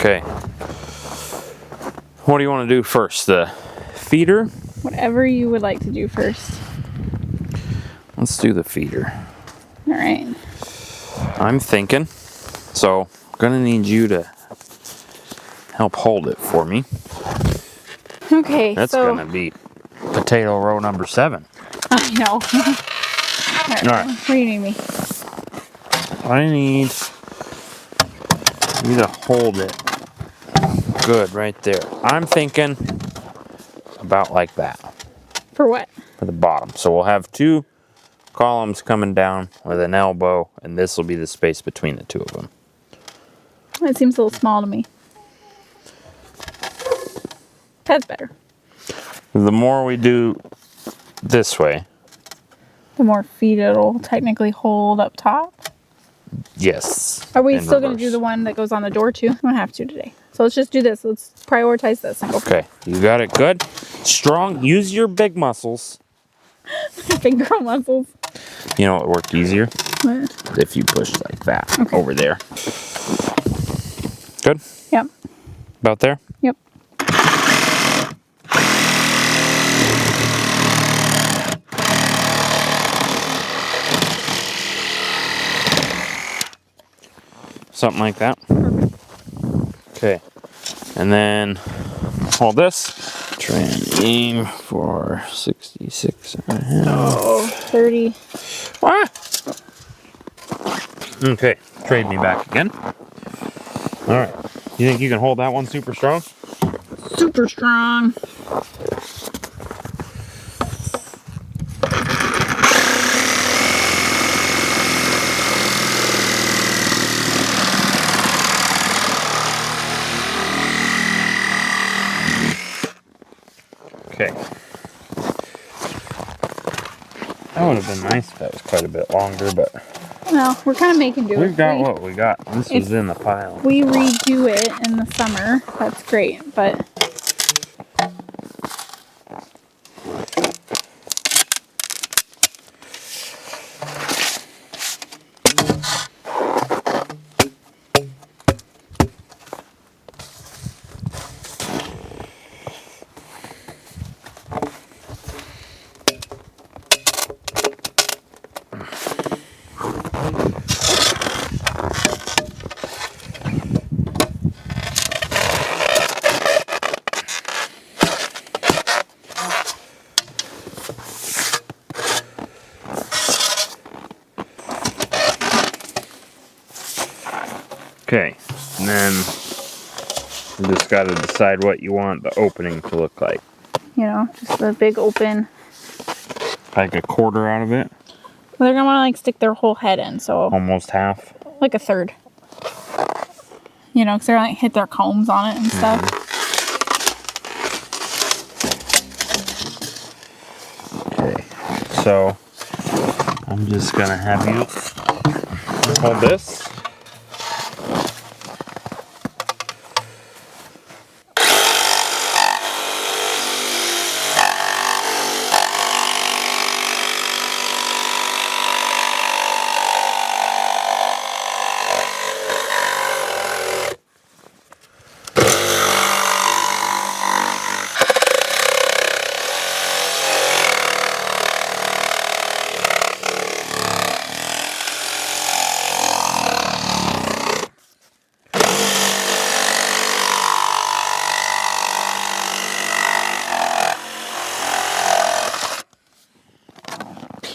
Okay. What do you want to do first? The feeder? Whatever you would like to do first. Let's do the feeder. All right. I'm thinking, so I'm going to need you to help hold it for me. Okay, That's so... going to be potato row number 7. I know. All right. What do you need me? I need you to hold it good right there. I'm thinking about like that. For what? For the bottom. So we'll have 2 columns coming down with an elbow, and this will be the space between the 2 of them. It seems a little small to me. That's better. The more we do this way, the more feet it'll technically hold up top. Yes. Are we still going to do the one that goes on the door too? We don't have to today. So let's just do this. Let's prioritize this. Okay. You got it good. Strong. Use your big muscles. Big girl muscles. You know what worked easier? What? If you push like that over there. Good? Yep. About there? Yep. Something like that. Okay. And then hold this. Try and aim for 66 and a half. Oh, 30. Ah! Okay. Trade me back again. Alright. You think you can hold that one super strong? Super strong. Okay. That would have been nice if that was quite a bit longer, but... Well, we're kind of making do. We've got what we got. This was in the pile. We redo it in the summer. That's great, but... Okay, and then you just got to decide what you want the opening to look like. You know, just a big open. Like a quarter out of it? Well, they're gonna want to like stick their whole head in, so Almost half. like a third. You know, because they're like hit their combs on it and stuff. Okay, so I'm just gonna have you hold this.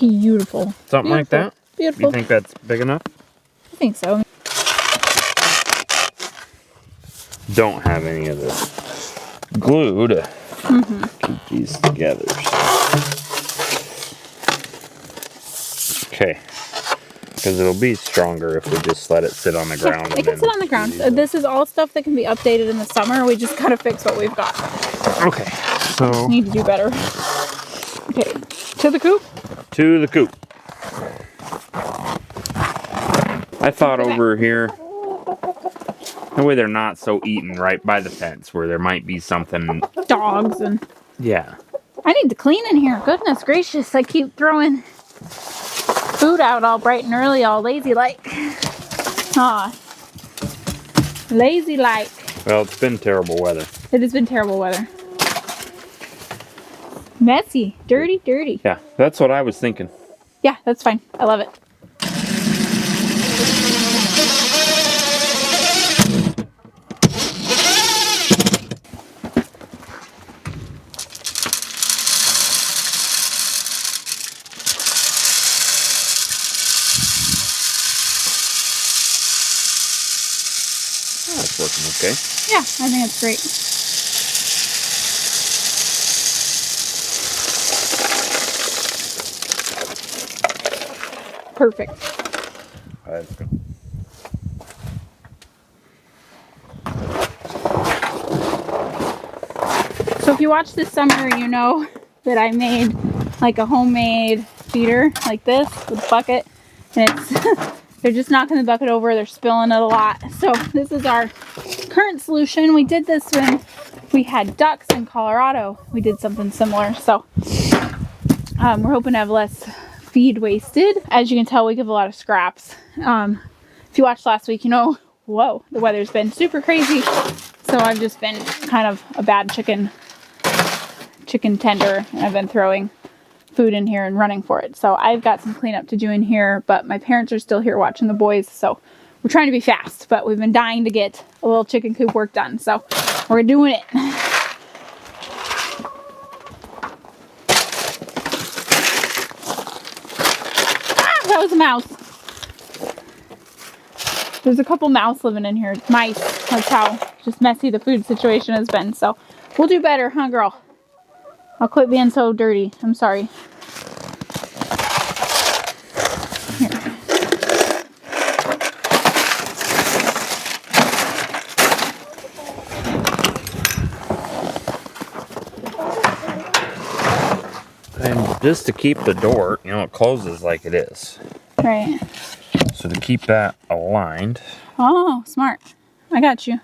Beautiful. Something like that? Beautiful. You think that's big enough? I think so. Don't have any of this glue to keep these together. Okay. Because it'll be stronger if we just let it sit on the ground. It can sit on the ground. This is all stuff that can be updated in the summer. We just gotta fix what we've got. Okay, so Need to do better. Okay, to the coop. to the coop. I thought over here, that way they're not so eaten right by the fence where there might be something. Dogs and... Yeah. I need to clean in here. Goodness gracious, I keep throwing food out all bright and early, all lazy-like. Aw. Lazy-like. Well, it's been terrible weather. It has been terrible weather. Messy. Dirty, dirty. Yeah, that's what I was thinking. Yeah, that's fine. I love it. Oh, it's working okay. Yeah, I think it's great. Perfect. Let's go. So if you watched this summer, you know that I made like a homemade feeder like this with a bucket. And it's they're just knocking the bucket over, they're spilling it a lot. So this is our current solution. We did this when we had ducks in Colorado. We did something similar. So we're hoping to have less feed wasted. As you can tell, we give a lot of scraps. If you watched last week, you know, whoa, the weather's been super crazy. So I've just been kind of a bad chicken tender, and I've been throwing food in here and running for it. So I've got some cleanup to do in here, but my parents are still here watching the boys. So we're trying to be fast, but we've been dying to get a little chicken coop work done. So we're doing it. That was a mouse. There's a couple mouse living in here. Mice. That's how just messy the food situation has been. So we'll do better, huh, girl? I'll quit being so dirty. I'm sorry. Here. And just to keep the door, you know, it closes like it is. Right. So to keep that aligned. Oh, smart. I got you.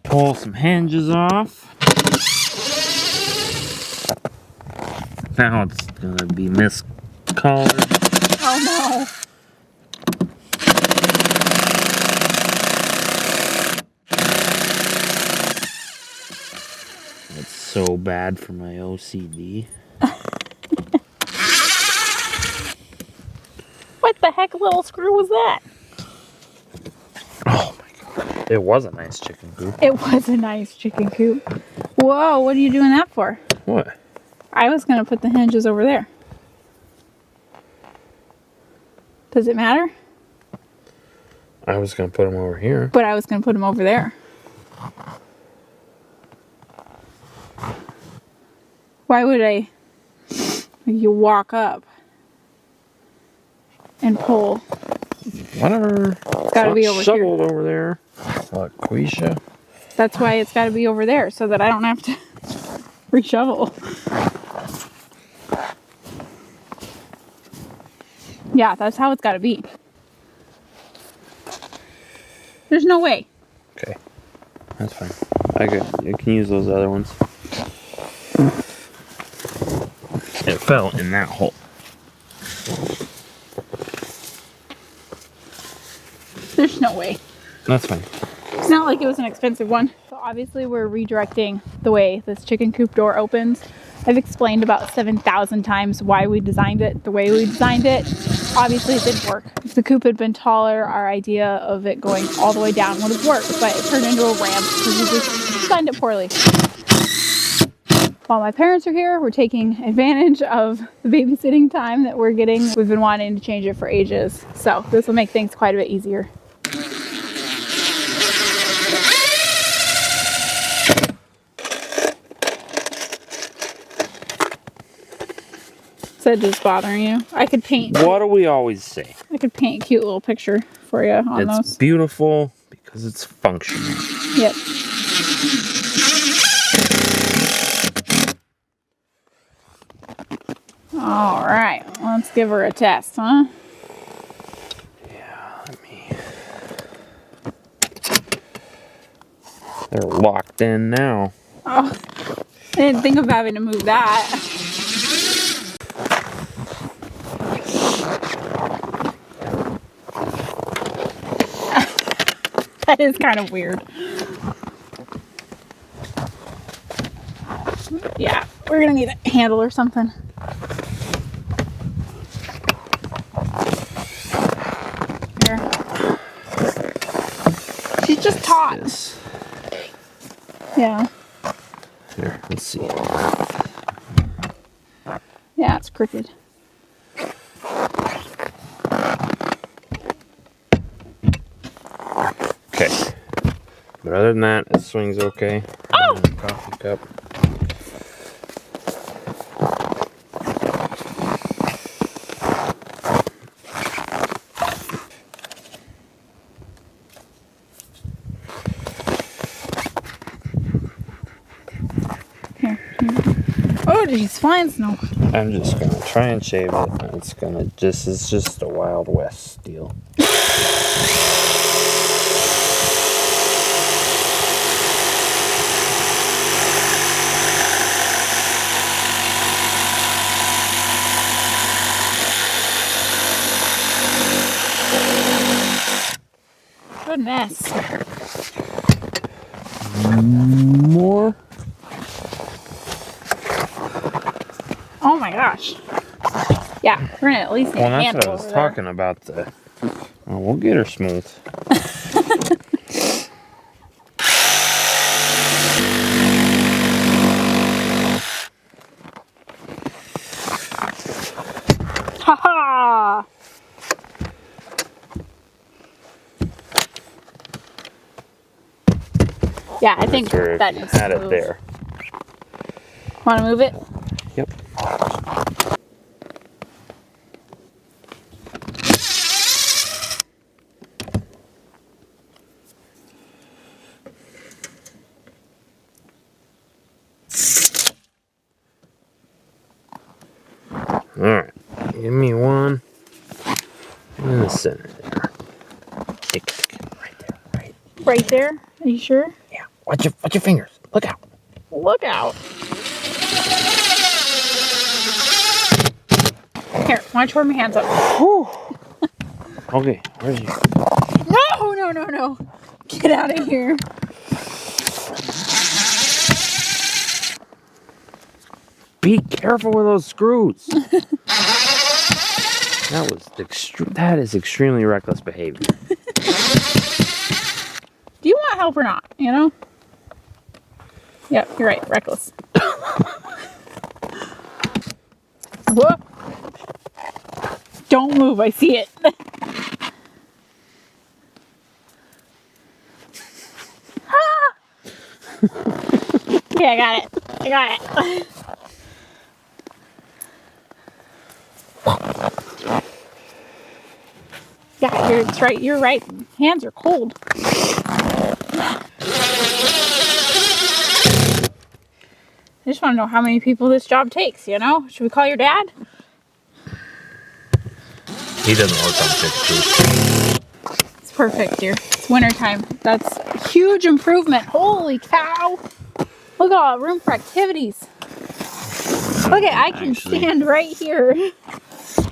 Pull some hinges off. Now it's gonna be miscolored. Oh no. That's so bad for my OCD. What the heck little screw was that? Oh my It was a nice chicken coop. It was a nice chicken coop. Whoa, what are you doing that for? What? I was going to put the hinges over there. Does it matter? I was going to put them over here. But I was going to put them over there. Why would I? You walk up and pull. Whatever. It's got to be over here. Shoveled over there. What, Quisha? That's why it's got to be over there, so that I don't have to reshovel. Yeah, that's how it's got to be. There's no way. Okay, that's fine. I can use those other ones. It fell in that hole. There's no way. That's fine. It's not like it was an expensive one. So obviously we're redirecting the way this chicken coop door opens. I've explained about 7,000 times why we designed it the way we designed it. Obviously it didn't work. If the coop had been taller, our idea of it going all the way down would have worked, but it turned into a ramp because we just designed it poorly. While my parents are here, we're taking advantage of the babysitting time that we're getting. We've been wanting to change it for ages, so this will make things quite a bit easier. Is that just bothering you? I could paint. What do we always say? I could paint a cute little picture for you on those. It's beautiful because it's functional. Yep. All right, let's give her a test, huh? Yeah, they're locked in now. Oh, I didn't think of having to move that. That is kind of weird. Yeah, we're gonna need a handle or something. Here. She's just taut. Yes. Yeah. Here, let's see. Yeah, it's crooked. Okay. But other than that, it swings okay. Oh! Coffee cup. Here. Oh, geez, flying snow. I'm just gonna try and shave it. It's just a Wild West deal. Good mess. More? Oh my gosh. Yeah, we're gonna at least need Well, a that's handle what I was over talking about. Well, we'll get her smooth. Ha-ha! Yeah, I think Sure, that if you needs had to it move. there. Want to move it? Yep. All right, give me one in the center there. Right there, right. Right there? Are you sure? Yeah. Watch your fingers. Look out. Look out. Here, why don't you warm my hands up? Whew. Okay, where's you? No, no, no, no. Get out of here. Be careful with those screws. That is extremely reckless behavior. Do you help or not, you know? Yep, you're right. Reckless. Whoop. Don't move. I see it. Ah! Okay, I got it. I got it. Yeah, it's right. You're right. Hands are cold. I just want to know how many people this job takes, you know? Should we call your dad? He doesn't work on 52. It's perfect here. It's wintertime. That's a huge improvement. Holy cow. Look at all the room for activities. Okay, I can stand right here.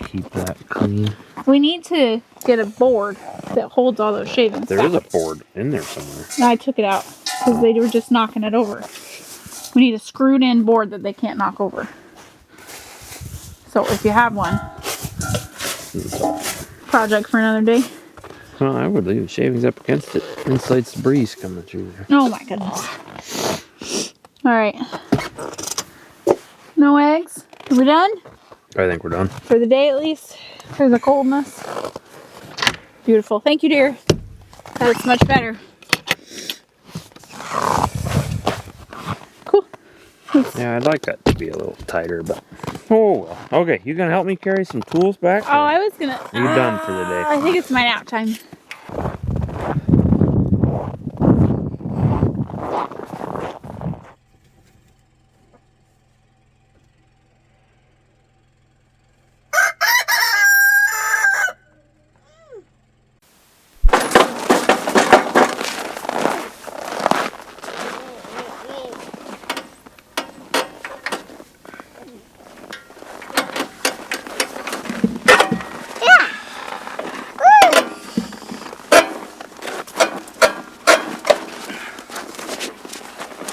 Keep that clean. We need to get a board that holds all those shavings. There is a board in there somewhere. No, I took it out because they were just knocking it over. We need a screwed in board that they can't knock over. So if you have one, project for another day. Well, I would leave the shavings up against it. Insulates the breeze coming through there. Oh my goodness. All right. No eggs. Are we done? I think we're done. For the day at least. For the coldness. Beautiful. Thank you, dear. That's much better. Cool. Yeah, I'd like that to be a little tighter, but... Oh, well. Okay, you gonna help me carry some tools back? Oh, I was gonna... Are you done for the day? I think it's my nap time.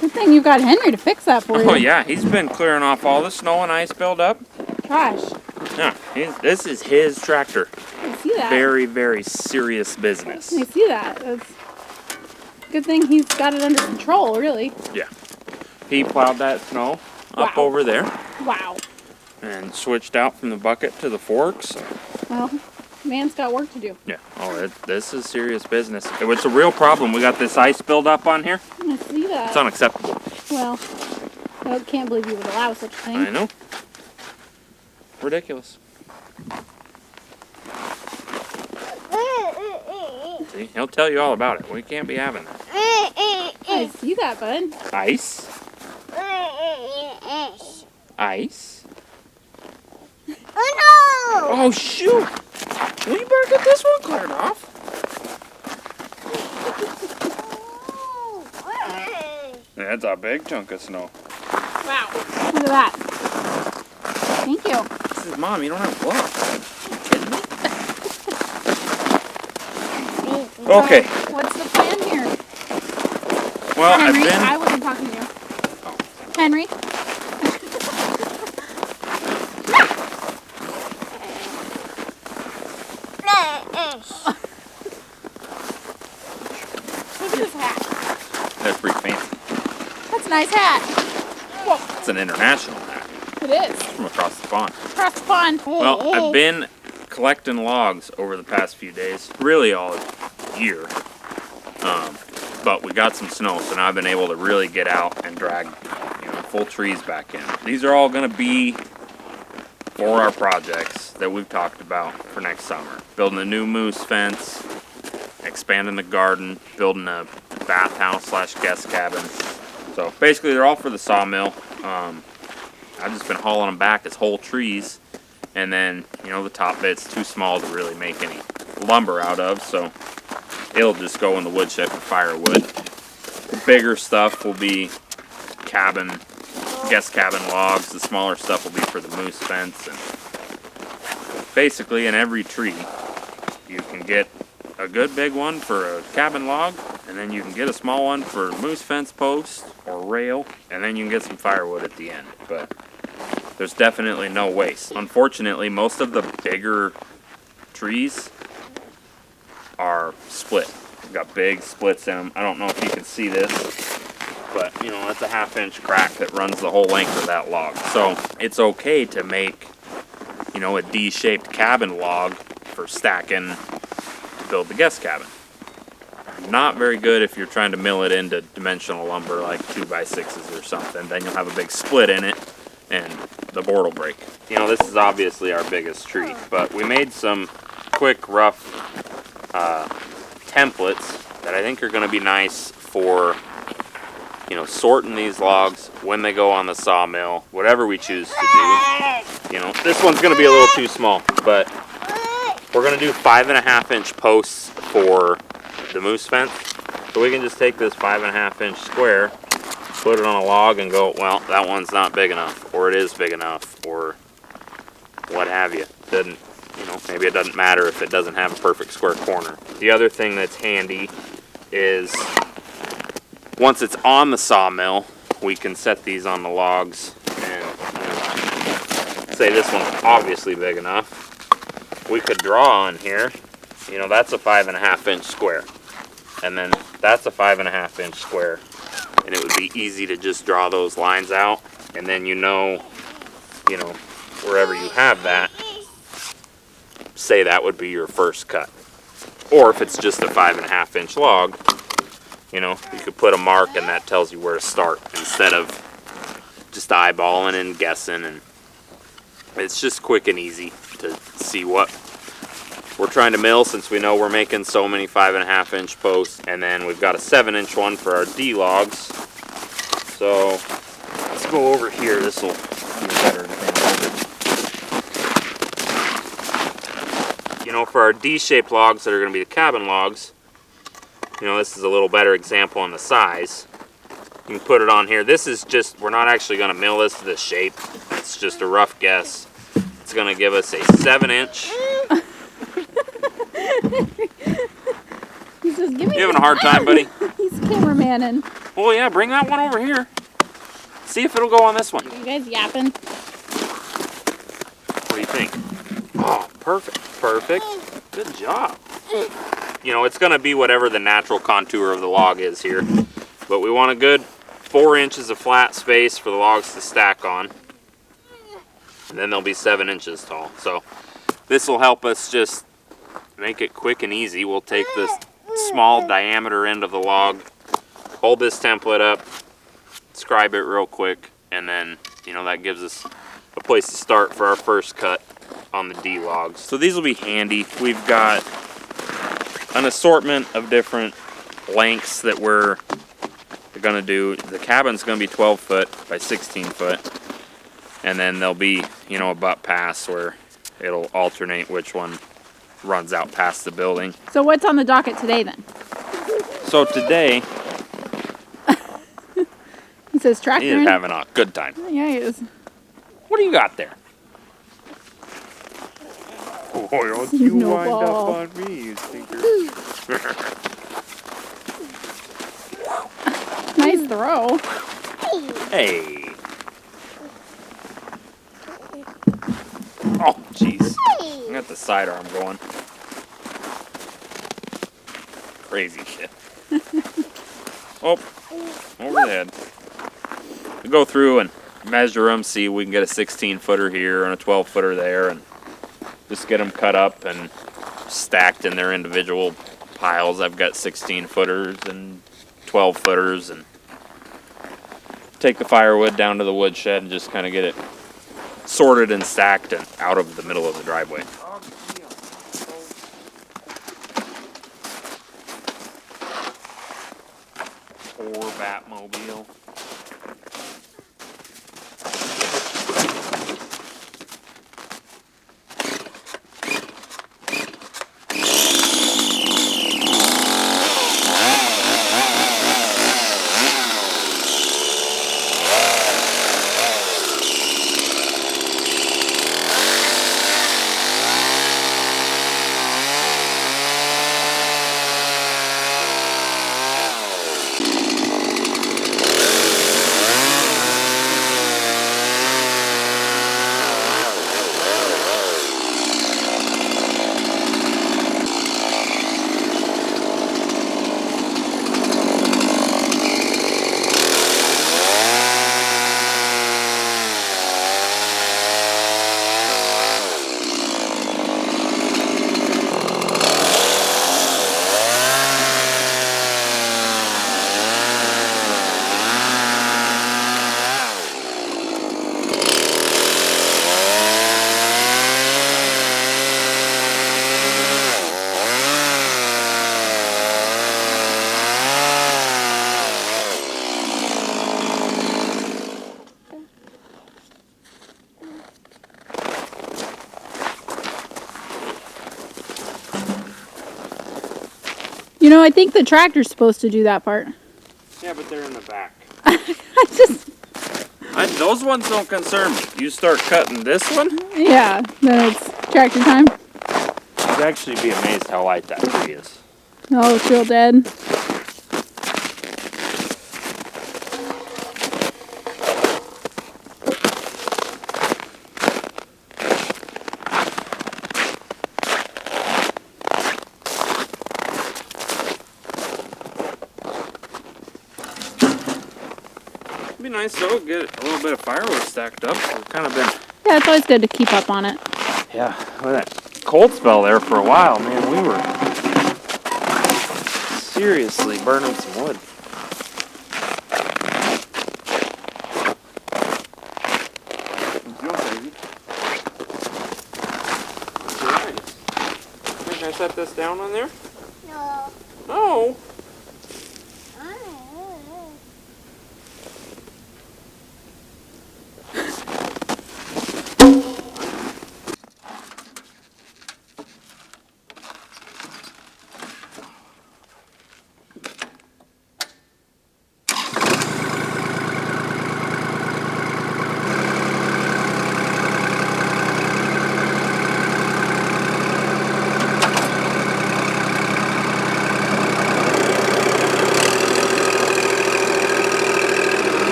Good thing you got Henry to fix that for you. Oh, yeah, he's been clearing off all the snow and ice buildup. Gosh. Yeah, this is his tractor. I see that. Very, very serious business. I see that. That's good thing he's got it under control, really. Yeah. He plowed that snow up Wow. over there Wow. and switched out from the bucket to the forks. Well, man's got work to do. Yeah. Oh, this is serious business. It's a real problem. We got this ice buildup on here. I see that. It's unacceptable. Well, I can't believe you would allow such a thing. I know. Ridiculous. See, he'll tell you all about it. We can't be having that. I see that, bud. Ice? Ice? Oh no! Oh, shoot! We better get this one cleared off. That's a big chunk of snow. Wow. Look at that. Thank you. This is Mom, you don't have gloves. Are you kidding me? Okay. What's the plan here? Well, Henry, I've I been... wasn't talking to you. Henry? Look at this hat. That's pretty fancy. That's a nice hat. Whoa, It's an international hat it is. from across the pond. Across the pond. Well, I've been collecting logs over the past few days, really all year. But we got some snow, so now I've been able to really get out and drag, full trees back in. These are all going to be for our projects that we've talked about for next summer. Building a new moose fence, expanding the garden, building a bathhouse / guest cabin. So basically they're all for the sawmill. I've just been hauling them back as whole trees, and then the top bit's too small to really make any lumber out of, so it'll just go in the woodshed for firewood. The bigger stuff will be guest cabin logs. The smaller stuff will be for the moose fence. And basically in every tree you can get a good big one for a cabin log, and then you can get a small one for moose fence post or rail, and then you can get some firewood at the end. But there's definitely no waste. Unfortunately, most of the bigger trees are split. Got big splits in them. I don't know if you can see this, but you know, that's a 1/2 inch crack that runs the whole length of that log. So it's okay to make, you know, a D-shaped cabin log for stacking to build the guest cabin. Not very good if you're trying to mill it into dimensional lumber like 2x6s or something. Then you'll have a big split in it and the board will break. You know, this is obviously our biggest tree, but we made some quick, rough templates that I think are going to be nice for, you know, sorting these logs when they go on the sawmill, whatever we choose to do. You know, this one's going to be a little too small, but we're going to do 5.5 inch posts for the moose fence. So we can just take this 5.5 inch square, put it on a log and go, well, that one's not big enough, or it is big enough, or what have you. Doesn't, you know, maybe it doesn't matter if it doesn't have a perfect square corner. The other thing that's handy is once it's on the sawmill, we can set these on the logs and, you know, say this one's obviously big enough. We could draw on here, you know, that's a 5.5 inch square. And then that's a 5.5 inch square. And it would be easy to just draw those lines out. And then you know, wherever you have that, say that would be your first cut. Or if it's just a 5.5 inch log, you know, you could put a mark and that tells you where to start instead of just eyeballing and guessing. And it's just quick and easy to see what we're trying to mill, since we know we're making so many 5.5 inch posts. And then we've got a 7 inch one for our D logs. So let's go over here. This will be better. You know, for our D-shaped logs that are going to be the cabin logs, you know, this is a little better example on the size. You can put it on here. This is just, we're not actually going to mill this to this shape. It's just a rough guess. It's going to give us a 7 inch. He says, "Give me." You having a hard time, buddy? He's cameramanning. Well, yeah, bring that one over here. See if it'll go on this one. Are you guys yapping? What do you think? Oh, perfect. Perfect. Good job. You know, it's going to be whatever the natural contour of the log is here. But we want a good 4 inches of flat space for the logs to stack on. And then they'll be 7 inches tall. So this will help us just make it quick and easy. We'll take this small diameter end of the log, hold this template up, scribe it real quick, and then, you know, that gives us a place to start for our first cut on the D logs. So these will be handy. We've got an assortment of different lengths that we're gonna do. The cabin's gonna be 12 foot by 16 foot, and then there'll be, you know, a butt pass where it'll alternate which one runs out past the building. So what's on the docket today then? So today, He says tractor. he is having a good time. Yeah, he is. What do you got there? Oh, don't you wind up Snowball. on me, you stinker. Nice throw. Hey. Oh, jeez. I got the sidearm going. Crazy shit. Oh, over the head. We go through and measure them, see if we can get a 16 footer here and a 12 footer there, and just get them cut up and stacked in their individual piles. I've got 16 footers and 12 footers, and take the firewood down to the woodshed and just kind of get it sorted and stacked and out of the middle of the driveway. Poor Batmobile. You know, I think the tractor's supposed to do that part. Yeah, but they're in the back. I just... Those ones don't concern me. You start cutting this one, Yeah, then it's tractor time. you'd actually be amazed how light that tree is. Oh, it's real dead. It'd be nice though, get a little bit of firewood stacked up. We've kind of been... Yeah, it's always good to keep up on it. Yeah, with that cold spell there for a while, man, we were seriously burning some wood. Think I set this down on there? No. No.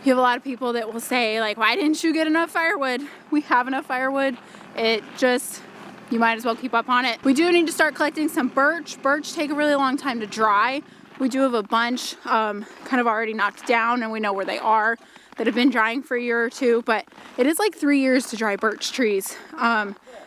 You have a lot of people that will say, like, why didn't you get enough firewood? We have enough firewood. It just, you might as well keep up on it. We do need to start collecting some birch. Birch take a really long time to dry. We do have a bunch kind of already knocked down, and we know where they are, that have been drying for a year or two, but it is like 3 years to dry birch trees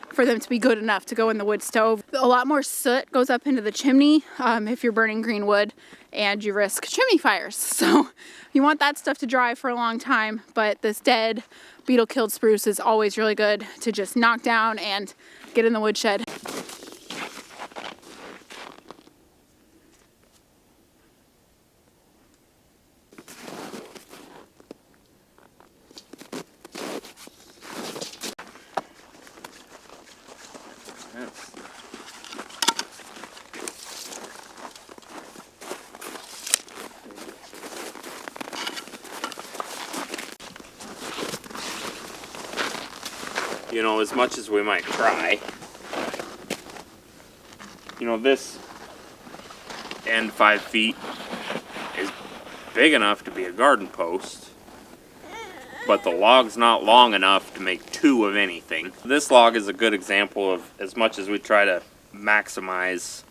for them to be good enough to go in the wood stove. A lot more soot goes up into the chimney if you're burning green wood, and you risk chimney fires. So you want that stuff to dry for a long time, but this dead beetle-killed spruce is always really good to just knock down and get in the woodshed. You know, as much as we might try, you know, this end 5 feet is big enough to be a garden post, but the log's not long enough to make 2 of anything. This log is a good example of, as much as we try to maximize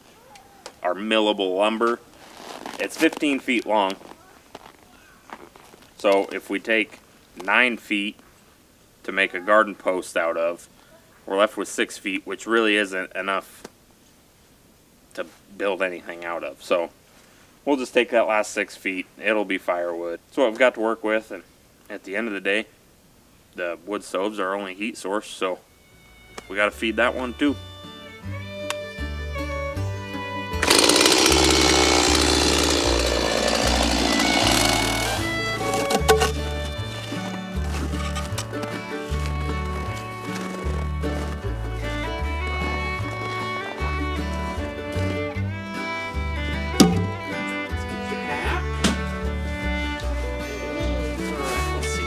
our millable lumber, it's 15 feet long. So if we take 9 feet to make a garden post out of, we're left with 6 feet, which really isn't enough to build anything out of. So we'll just take that last 6 feet. It'll be firewood. That's what we've got to work with, and at the end of the day, the wood stove's our only heat source, so we got to feed that one too.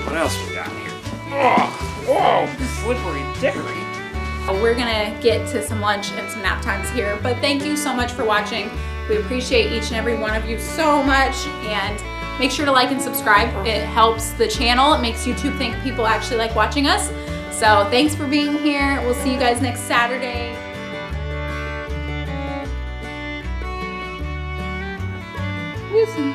What else? Ow, slippery dickery. We're gonna get to some lunch and some nap times here, but thank you so much for watching. We appreciate each and every one of you so much, and make sure to like and subscribe. It helps the channel. It makes YouTube think people actually like watching us. So thanks for being here. We'll see you guys next Saturday. Listen.